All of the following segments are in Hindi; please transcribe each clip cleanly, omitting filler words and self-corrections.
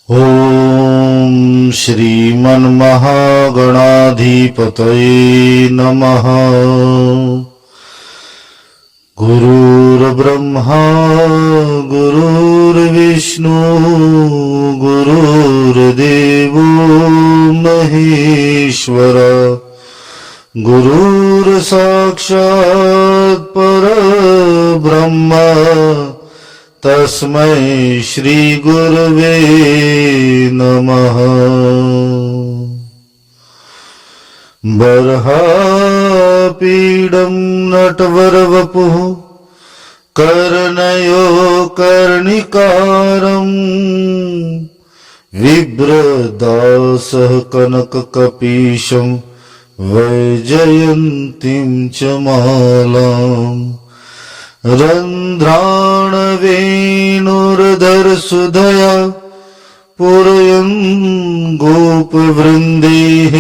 ओम श्रीमन्महागणाधिपतये नमः। गुरुर्ब्रह्मा गुरुर्विष्णु गुरुर्देवो महेश्वर गुरुर्साक्षात् परब्रह्म तस्मै श्री गुरवे नमः। बर्हापीडं नटवरवपुः कर्णयो कर्णिकारम् विभ्रदासः कनककपीशं वैजयन्तीं च मालाम् रन्ध्राणवेणुर्धरसुधया पूरयन् गोपवृन्देः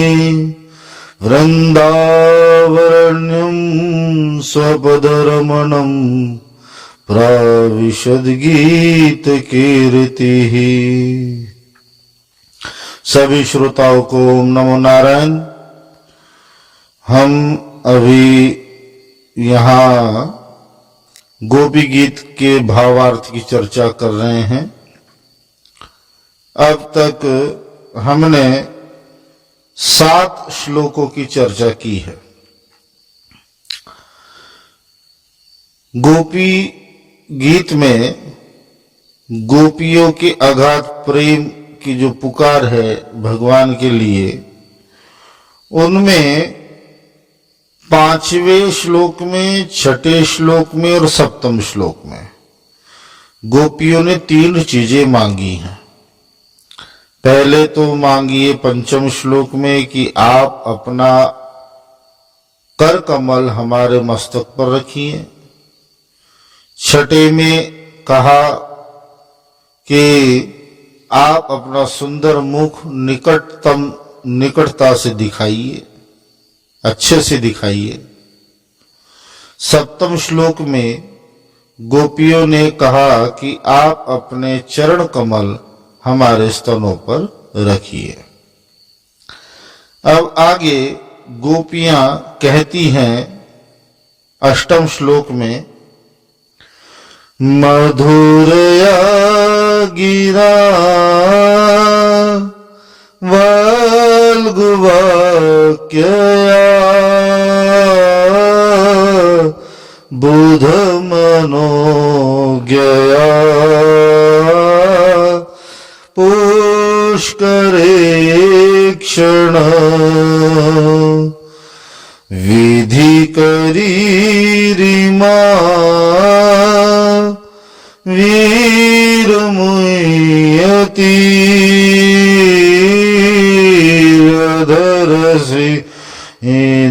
वृन्दावरण्यं स्वपदरमणं प्राविशद्गीतकीर्तिः। सभी श्रोताओं को नमो नारायण। हम अभी यहाँ गोपी गीत के भावार्थ की चर्चा कर रहे हैं। अब तक हमने 7 श्लोकों की चर्चा की है। गोपी गीत में गोपियों के अगाध प्रेम की जो पुकार है भगवान के लिए, उनमें 5वें श्लोक में, 6ठे श्लोक में और 7वें श्लोक में गोपियों ने 3 चीजें मांगी हैं। पहले तो मांगी है 5वें श्लोक में कि आप अपना कर कमल हमारे मस्तक पर रखिए। 6ठे में कहा कि आप अपना सुंदर मुख निकटता से दिखाइए, अच्छे से दिखाइए। 7वें श्लोक में गोपियों ने कहा कि आप अपने चरण कमल हमारे स्तनों पर रखिए। अब आगे गोपियां कहती हैं 8वें श्लोक में, मधुरया गिरा वल्गुवाक्यया बुध मनोज्ञया पुष्करे क्षण विधि करीरिमा वीरमुयति धरसि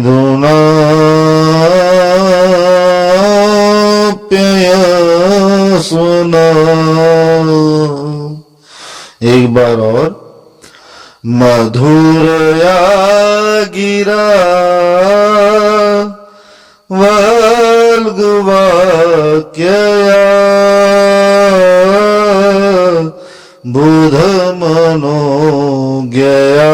धुनाप्ययस्वना। एक बार और, मधुरया गिरा वल्गुवाक्यया बुध मनोज्ञया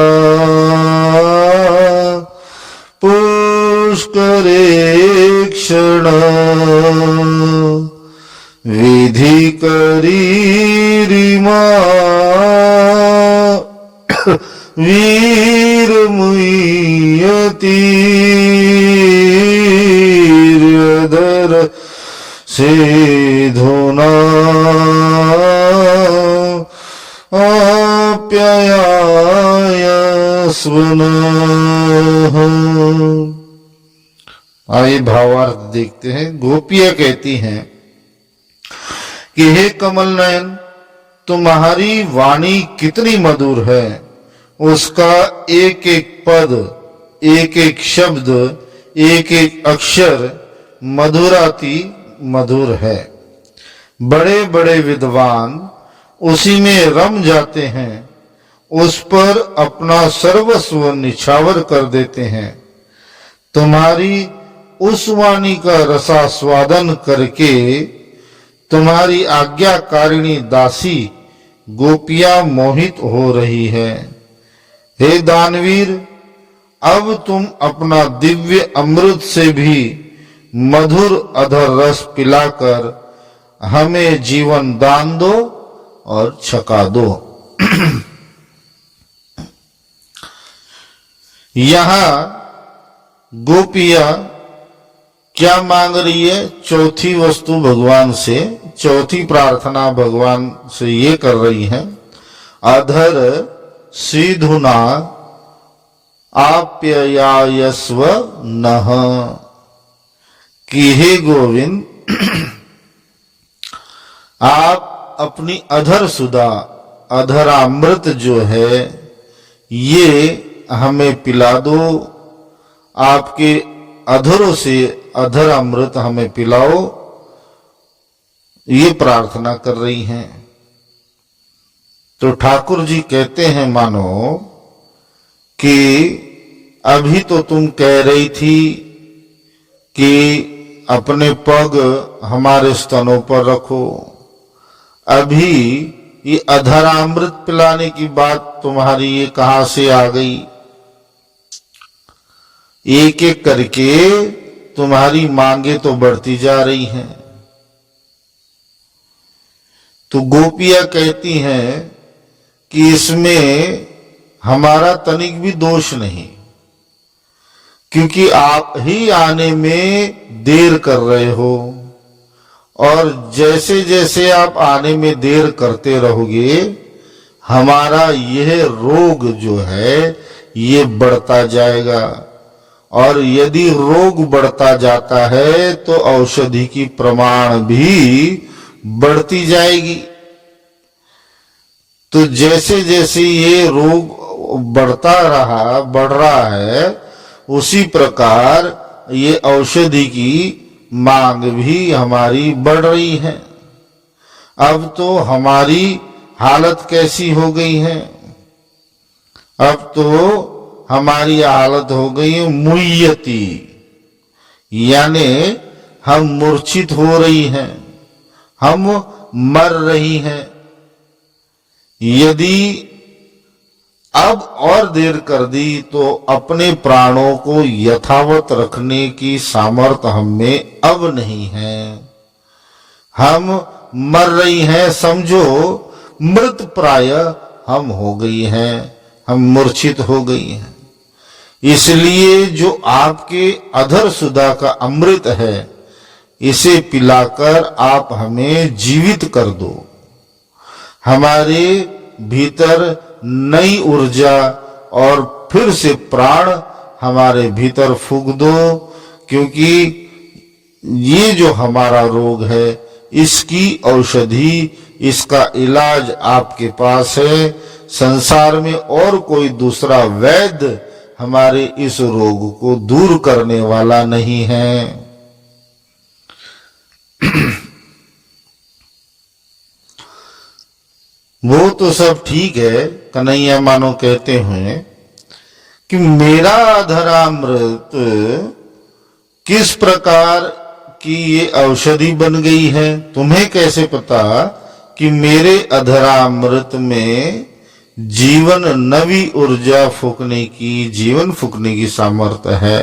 पुष्करे क्षण विधि करीरिमा वीरमुयति धर से धुनाप्ययस्वना। आइए भावार्थ देखते हैं। गोपियां कहती हैं कि हे कमल नयन, तुम्हारी वाणी कितनी मधुर है, उसका एक एक पद, एक एक शब्द, एक एक अक्षर मधुराति मधुर है। बड़े बड़े विद्वान उसी में रम जाते हैं, उस पर अपना सर्वस्व निछावर कर देते हैं। तुम्हारी उस वाणी का रसास्वादन करके तुम्हारी आज्ञाकारिणी दासी गोपियां मोहित हो रही है। हे दानवीर, अब तुम अपना दिव्य अमृत से भी मधुर अधर रस पिलाकर हमें जीवन दान दो और छका दो। यहां गोपियां क्या मांग रही है? चौथी वस्तु भगवान से, चौथी प्रार्थना भगवान से ये कर रही है, अधर सीधुना आप्यायस्व नः, कि हे गोविंद, आप अपनी अधर सुधा, अधरामृत जो है ये हमें पिला दो। आपके अधरों से अधर अमृत हमें पिलाओ, ये प्रार्थना कर रही हैं। तो ठाकुर जी कहते हैं, मानो कि अभी तो तुम कह रही थी कि अपने पग हमारे स्तनों पर रखो, अभी ये अधरामृत पिलाने की बात तुम्हारी ये कहां से आ गई? एक एक करके तुम्हारी मांगे तो बढ़ती जा रही हैं। तो गोपियां कहती हैं कि इसमें हमारा तनिक भी दोष नहीं, क्योंकि आप ही आने में देर कर रहे हो, और जैसे जैसे आप आने में देर करते रहोगे हमारा यह रोग जो है ये बढ़ता जाएगा, और यदि रोग बढ़ता जाता है तो औषधि की प्रमाण भी बढ़ती जाएगी। तो जैसे जैसे ये रोग बढ़ रहा है, उसी प्रकार ये औषधि की मांग भी हमारी बढ़ रही है। अब तो हमारी हालत कैसी हो गई है? अब तो हमारी हालत हो गई है मुय्यती, यानी हम मूर्छित हो रही हैं, हम मर रही हैं। यदि अब और देर कर दी तो अपने प्राणों को यथावत रखने की सामर्थ्य हम में अब नहीं है। हम मर रही हैं, समझो मृत प्राय हम हो गई हैं, हम मूर्छित हो गई हैं। इसलिए जो आपके अधर सुधा का अमृत है, इसे पिलाकर आप हमें जीवित कर दो, हमारे भीतर नई ऊर्जा और फिर से प्राण हमारे भीतर फूंक दो, क्योंकि ये जो हमारा रोग है इसकी औषधि, इसका इलाज आपके पास है। संसार में और कोई दूसरा वैद्य हमारे इस रोग को दूर करने वाला नहीं है। वो तो सब ठीक है, कन्हैया मानो कहते हैं कि मेरा अधरामृत किस प्रकार की ये औषधि बन गई है, तुम्हें कैसे पता कि मेरे अधरामृत में जीवन नवी ऊर्जा फूकने की, जीवन फूकने की सामर्थ्य है?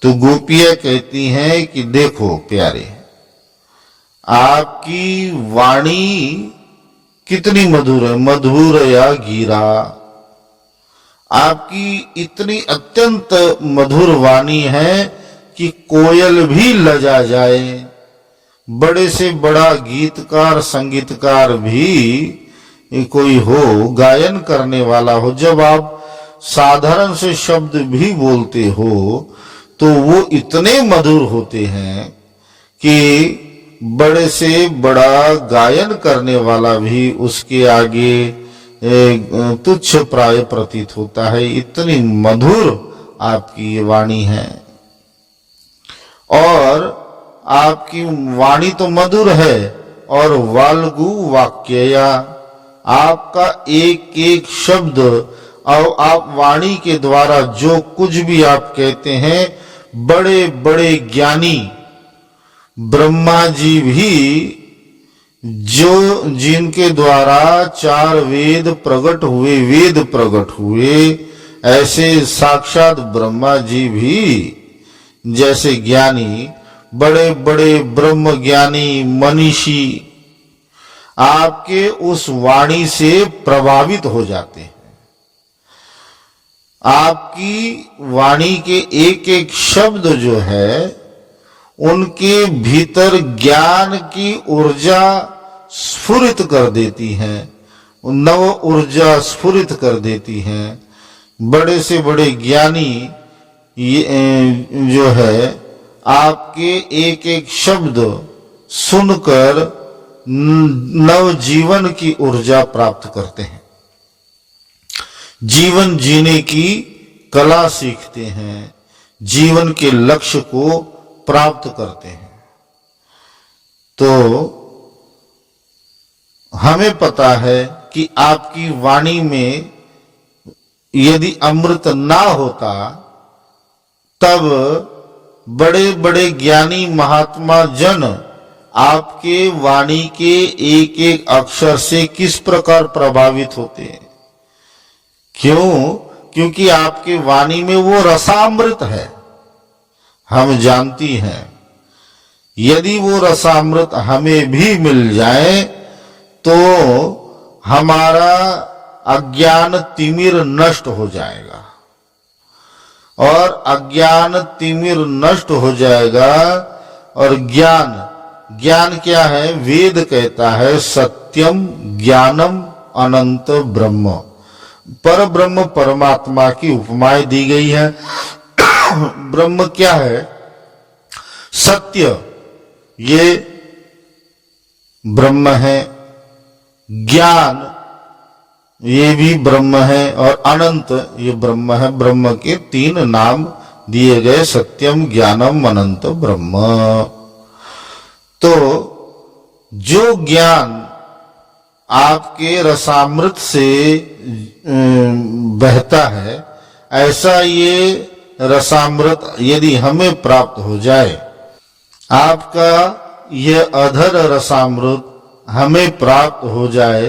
तो गोपियां कहती हैं कि देखो प्यारे, आपकी वाणी कितनी मधुर है, मधुर या गीरा। आपकी इतनी अत्यंत मधुर वाणी है कि कोयल भी लजा जाए, बड़े से बड़ा गीतकार संगीतकार भी कोई हो, गायन करने वाला हो, जब आप साधारण से शब्द भी बोलते हो तो वो इतने मधुर होते हैं कि बड़े से बड़ा गायन करने वाला भी उसके आगे तुच्छ प्राय प्रतीत होता है। इतनी मधुर आपकी वाणी है, और आपकी वाणी तो मधुर है, और वाल्गु वाक्यया, आपका एक एक शब्द और आप वाणी के द्वारा जो कुछ भी आप कहते हैं, बड़े बड़े ज्ञानी ब्रह्मा जी भी जो जिनके द्वारा 4 वेद प्रकट हुए, ऐसे साक्षात ब्रह्मा जी भी जैसे ज्ञानी, बड़े बड़े ब्रह्म ज्ञानी मनीषी आपके उस वाणी से प्रभावित हो जाते हैं। आपकी वाणी के एक एक शब्द जो है उनके भीतर ज्ञान की ऊर्जा स्फुरित कर देती हैं, नव ऊर्जा स्फुरित कर देती हैं। बड़े से बड़े ज्ञानी जो है आपके एक एक शब्द सुनकर नव जीवन की ऊर्जा प्राप्त करते हैं, जीवन जीने की कला सीखते हैं, जीवन के लक्ष्य को प्राप्त करते हैं। तो हमें पता है कि आपकी वाणी में यदि अमृत ना होता तब बड़े बड़े ज्ञानी महात्मा जन आपके वाणी के एक एक अक्षर से किस प्रकार प्रभावित होते हैं। क्यों? क्योंकि आपके वाणी में वो रसामृत है, हम जानती हैं। यदि वो रसामृत हमें भी मिल जाए तो हमारा अज्ञान तिमिर नष्ट हो जाएगा, और अज्ञान तिमिर नष्ट हो जाएगा। और ज्ञान क्या है? वेद कहता है सत्यम ज्ञानम अनंत ब्रह्म, पर ब्रह्म परमात्मा की उपमाएं दी गई है। ब्रह्म क्या है? सत्य ये ब्रह्म है, ज्ञान ये भी ब्रह्म है, और अनंत ये ब्रह्म है। ब्रह्म के 3 नाम दिए गए, सत्यम ज्ञानम अनंत ब्रह्म। तो जो ज्ञान आपके रसामृत से बहता है, ऐसा ये रसामृत यदि हमें प्राप्त हो जाए, आपका यह अधर रसामृत हमें प्राप्त हो जाए,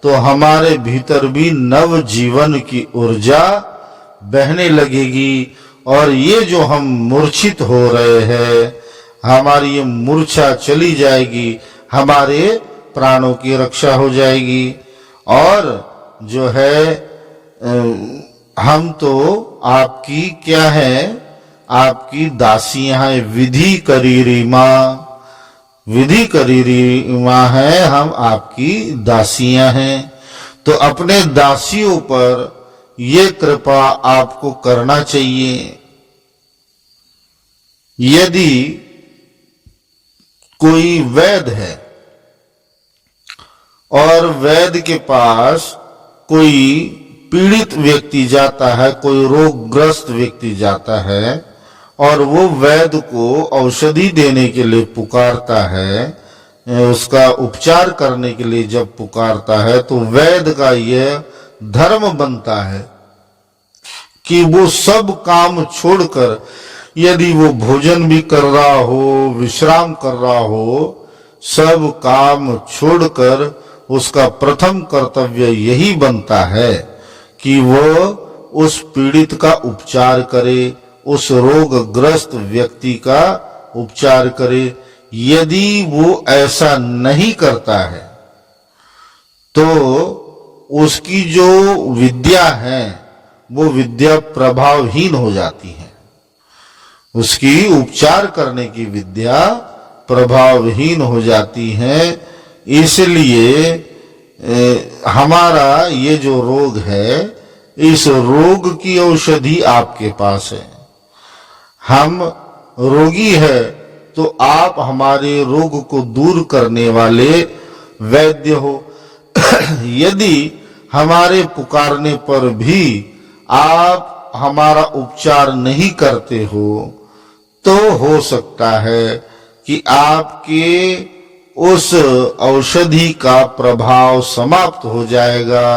तो हमारे भीतर भी नव जीवन की ऊर्जा बहने लगेगी। और ये जो हम मूर्छित हो रहे हैं, हमारी ये मूर्छा चली जाएगी, हमारे प्राणों की रक्षा हो जाएगी। और जो है हम तो आपकी क्या है? आपकी दासियां हैं, विधि करीरी मां, विधि करीरी मां है, हम आपकी दासियां हैं। तो अपने दासियों पर ये कृपा आपको करना चाहिए। यदि कोई वैद्य है और वैद्य के पास कोई पीड़ित व्यक्ति जाता है, कोई रोगग्रस्त व्यक्ति जाता है, और वो वैद्य को औषधि देने के लिए पुकारता है, उसका उपचार करने के लिए जब पुकारता है, तो वैद्य का यह धर्म बनता है कि वो सब काम छोड़कर, यदि वो भोजन भी कर रहा हो, विश्राम कर रहा हो, सब काम छोड़कर उसका प्रथम कर्तव्य यही बनता है कि वो उस पीड़ित का उपचार करे, उस रोगग्रस्त व्यक्ति का उपचार करे। यदि वो ऐसा नहीं करता है तो उसकी जो विद्या है वो विद्या प्रभावहीन हो जाती है, उसकी उपचार करने की विद्या प्रभावहीन हो जाती है। इसलिए हमारा ये जो रोग है, इस रोग की औषधि आपके पास है। हम रोगी है तो आप हमारे रोग को दूर करने वाले वैद्य हो। यदि हमारे पुकारने पर भी आप हमारा उपचार नहीं करते हो, तो हो सकता है कि आपके उस औषधि का प्रभाव समाप्त हो जाएगा।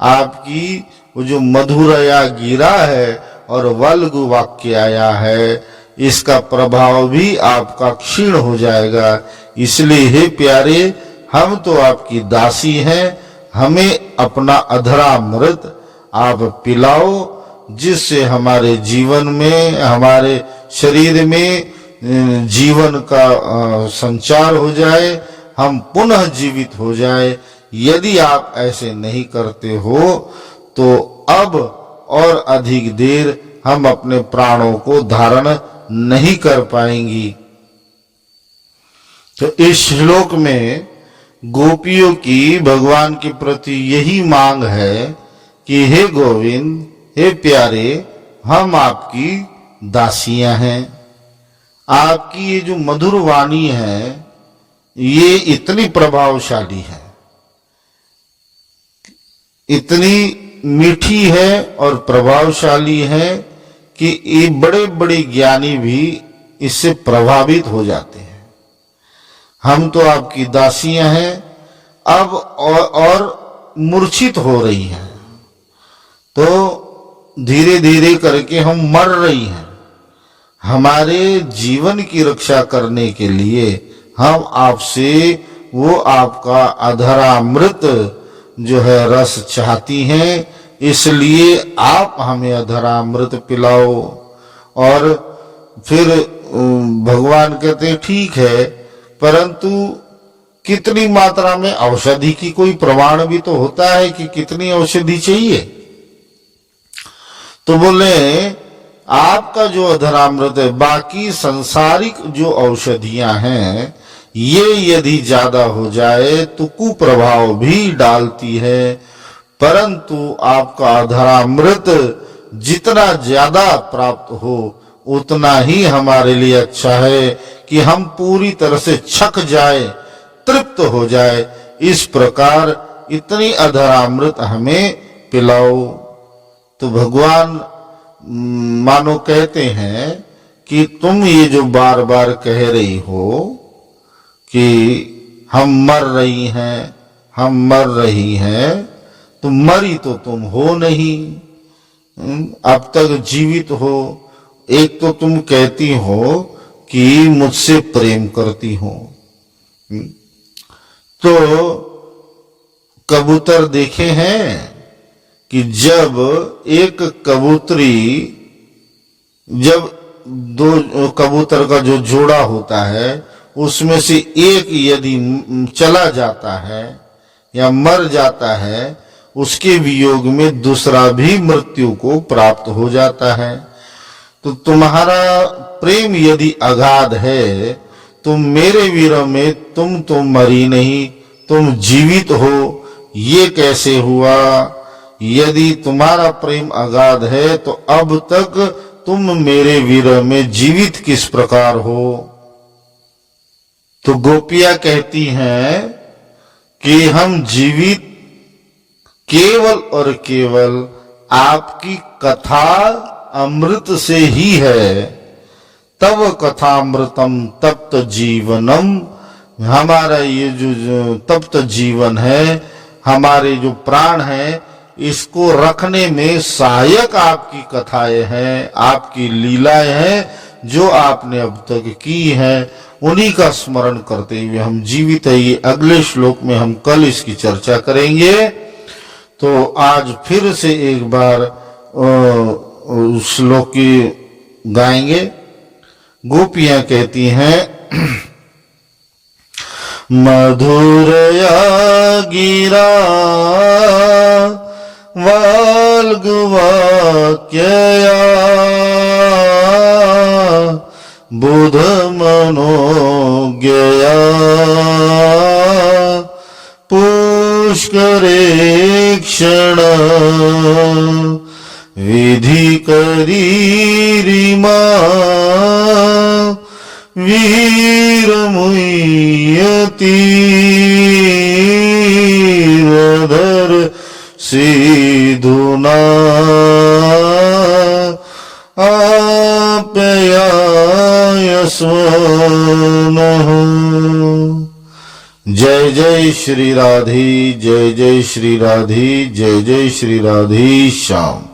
आपकी वो जो मधुरया गिरा है और वल्गु वाक्य आया है, इसका प्रभाव भी आपका क्षीण हो जाएगा। इसलिए हे प्यारे, हम तो आपकी दासी हैं, हमें अपना अधरामृत आप पिलाओ, जिससे हमारे जीवन में, हमारे शरीर में जीवन का संचार हो जाए, हम पुनः जीवित हो जाए। यदि आप ऐसे नहीं करते हो तो अब और अधिक देर हम अपने प्राणों को धारण नहीं कर पाएंगी। तो इस श्लोक में गोपियों की भगवान के प्रति यही मांग है कि हे गोविंद, हे प्यारे, हम आपकी दासियां हैं। आपकी ये जो मधुर वाणी है ये इतनी प्रभावशाली है, इतनी मीठी है और प्रभावशाली है कि ये बड़े बड़े ज्ञानी भी इससे प्रभावित हो जाते हैं। हम तो आपकी दासियां हैं, अब और मूर्छित हो रही हैं, तो धीरे धीरे करके हम मर रही हैं। हमारे जीवन की रक्षा करने के लिए हम आपसे वो आपका अधरामृत जो है रस चाहती हैं, इसलिए आप हमें अधरामृत पिलाओ। और फिर भगवान कहते हैं ठीक है, परंतु कितनी मात्रा में? औषधि की कोई प्रमाण भी तो होता है कि कितनी औषधि चाहिए। तो बोले आपका जो अधरामृत है, बाकी संसारिक जो औषधियां हैं, ये यदि ज्यादा हो जाए तो कुप्रभाव भी डालती है, परंतु आपका अधरामृत जितना ज्यादा प्राप्त हो उतना ही हमारे लिए अच्छा है कि हम पूरी तरह से छक जाए, तृप्त हो जाए। इस प्रकार इतनी अधरामृत हमें पिलाओ। तो भगवान मानो कहते हैं कि तुम ये जो बार बार कह रही हो कि हम मर रही हैं, हम मर रही हैं, तो मरी तो तुम हो नहीं, अब तक जीवित हो। एक तो तुम कहती हो कि मुझसे प्रेम करती हो। तो कबूतर देखे हैं कि जब एक कबूतरी, जब दो कबूतर का जो जोड़ा होता है उसमें से एक यदि चला जाता है या मर जाता है, उसके वियोग में दूसरा भी मृत्यु को प्राप्त हो जाता है। तो तुम्हारा प्रेम यदि अगाध है तो मेरे विरह में तुम तो मरी नहीं, तुम जीवित हो, ये कैसे हुआ? यदि तुम्हारा प्रेम अगाध है तो अब तक तुम मेरे विरह में जीवित किस प्रकार हो? तो गोपियां कहती हैं कि हम जीवित केवल और केवल आपकी कथा अमृत से ही है। तव कथामृतम तप्त जीवनम, हमारा ये जो तप्त जीवन है, हमारे जो प्राण है, इसको रखने में सहायक आपकी कथाएं हैं, आपकी लीलाएं हैं जो आपने अब तक की हैं, उन्हीं का स्मरण करते हुए हम जीवित है। ये अगले श्लोक में हम कल इसकी चर्चा करेंगे। तो आज फिर से एक बार श्लोक गाएंगे। गोपियां कहती हैं मधुरया गिरा वाल्गुवाक्यया बुध मनोज्ञया पुष्करे क्षण विधि करीरिमा वीरमुयति रधर सिधुना आप्यायस्वनः। जय जय श्री राधे, जय जय श्री राधे, जय जय श्री राधे श्याम।